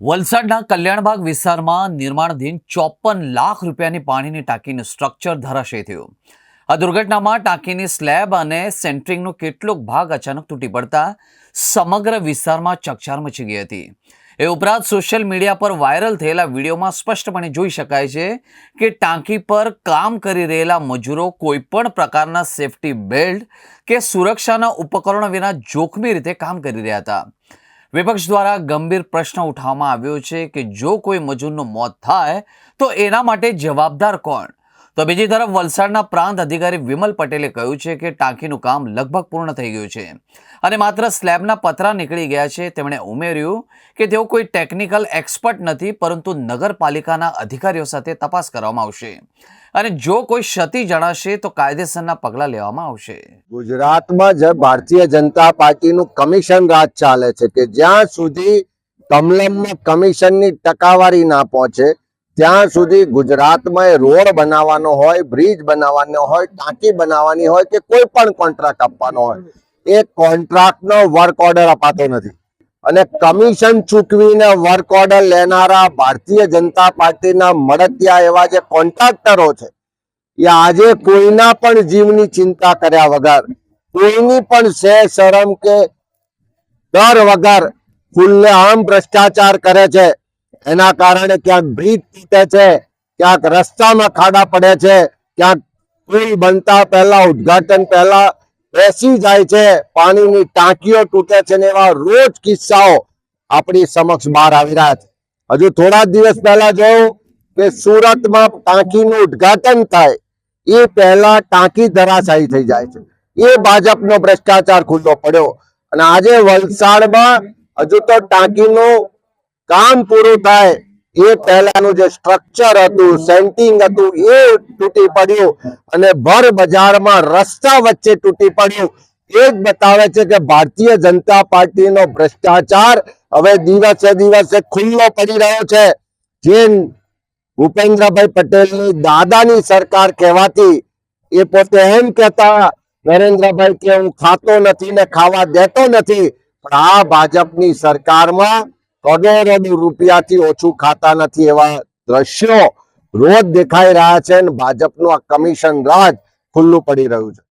વલસાડના કલ્યાણબાગ વિસ્તારમાં નિર્માણાધીન 54 લાખ રૂપિયાની પાણીની ટાંકીનું સ્ટ્રક્ચર ધરાશયી થયું. આ દુર્ઘટનામાં ટાંકીની સ્લેબ અને સેન્ટરિંગનો કેટલોક ભાગ અચાનક તૂટી પડતા સમગ્ર વિસ્તારમાં ચકચાર મચી ગઈ હતી. એ ઉપરાંત સોશિયલ મીડિયા પર વાયરલ થયેલા વિડીયોમાં સ્પષ્ટપણે જોઈ શકાય છે કે ટાંકી પર કામ કરી રહેલા મજૂરો કોઈપણ પ્રકારના સેફટી બેલ્ટ કે સુરક્ષાના ઉપકરણો વિના જોખમી રીતે કામ કરી રહ્યા હતા. વિપક્ષ દ્વારા ગંભીર પ્રશ્ન ઉઠાવવામાં આવ્યો છે કે જો કોઈ મજૂરનું મોત થાય તો એના માટે જવાબદાર કોણ? તો બીજી તરફ વલસાડના પ્રાંત અધિકારી વિમલ પટેલે કહ્યું છે કે ટાંકીનું કામ લગભગ પૂર્ણ થઈ ગયું છે અને માત્ર સ્લેબના પતરા નીકળી ગયા છે. તેમણે ઉમેર્યું કે તેઓ કોઈ ટેકનિકલ એક્સપર્ટ નથી, પરંતુ નગરપાલિકાના અધિકારીઓ સાથે તપાસ કરવામાં આવશે અને જો કોઈ ક્ષતિ જણાશે તો કાયદેસરના પગલાં લેવામાં આવશે. ગુજરાતમાં જે ભારતીય જનતા પાર્ટીનું કમિશન રાજ ચાલે છે કે જ્યાં સુધી કમલમમાં કમિશનની ટકાવારી ના પહોંચે ત્યાં સુધી ગુજરાતમાં રોડ બનાવવાનો હોય, બ્રિજ બનાવવાનો હોય, ટાંકી બનાવવાની હોય કે કોઈ પણ કોન્ટ્રાક્ટ આપવાનો હોય, એ કોન્ટ્રાક્ટનો વર્ક ઓર્ડર અપાતો નથી. અને કમિશન ચૂકવીને વર્ક ઓર્ડર લેનારા ભારતીય જનતા પાર્ટીના મળતિયા એવા જે કોન્ટ્રાક્ટરો છે એ આજે કોઈના પણ જીવની ચિંતા કર્યા વગર, કોઈની પણ શરમ કે ડર વગર ખુલ્લેઆમ ભ્રષ્ટાચાર કરે છે. એના કારણે ક્યાંક બ્રિજ તૂટે છે, ક્યાંક રસ્તામાં ખાડા પડે છે, ક્યાંક પુલ બનતા પહેલા, ઉદ્ઘાટન પહેલા બેસી જાય છે, પાણીની ટાંકીઓ તૂટે છે ને એવા રોજ કિસ્સાઓ આપણી સમક્ષ બહાર આવી રહ્યા છે. હજુ થોડા દિવસ પહેલા જોયું કે સુરતમાં ટાંકીનું ઉદ્ઘાટન થાય એ પહેલા ટાંકી ધરાશાયી થઈ જાય છે. એ ભાજપનો ભ્રષ્ટાચાર ખુલ્લો પડ્યો. અને આજે વલસાડમાં હજુ તો ટાંકીનું કામ પૂરું થાય એ પહેલાનું જે સ્ટ્રક્ચર હતું, સેન્ટિંગ હતું, એ તૂટી પડ્યું અને ભર બજારમાં રસ્તા વચ્ચે તૂટી પડ્યું. એ જ બતાવે છે કે ભારતીય જનતા પાર્ટીનો ભ્રષ્ટાચાર હવે દિવસે દિવસે ખુલ્લો પડી રહ્યો છે. જે ભૂપેન્દ્રભાઈ પટેલની દાદાની સરકાર કહેવાતી, એ પોતે એમ કહેતા નરેન્દ્રભાઈ કે હું ખાતો નથી ને ખાવા દેતો નથી, પણ આ ભાજપની સરકારમાં કરોડો રૂપિયાથી ઓછું ખાતા નથી એવા દ્રશ્યો રોજ દેખાઈ રહ્યા છે અને ભાજપનું આ કમિશન રાજ ખુલ્લું પડી રહ્યું છે.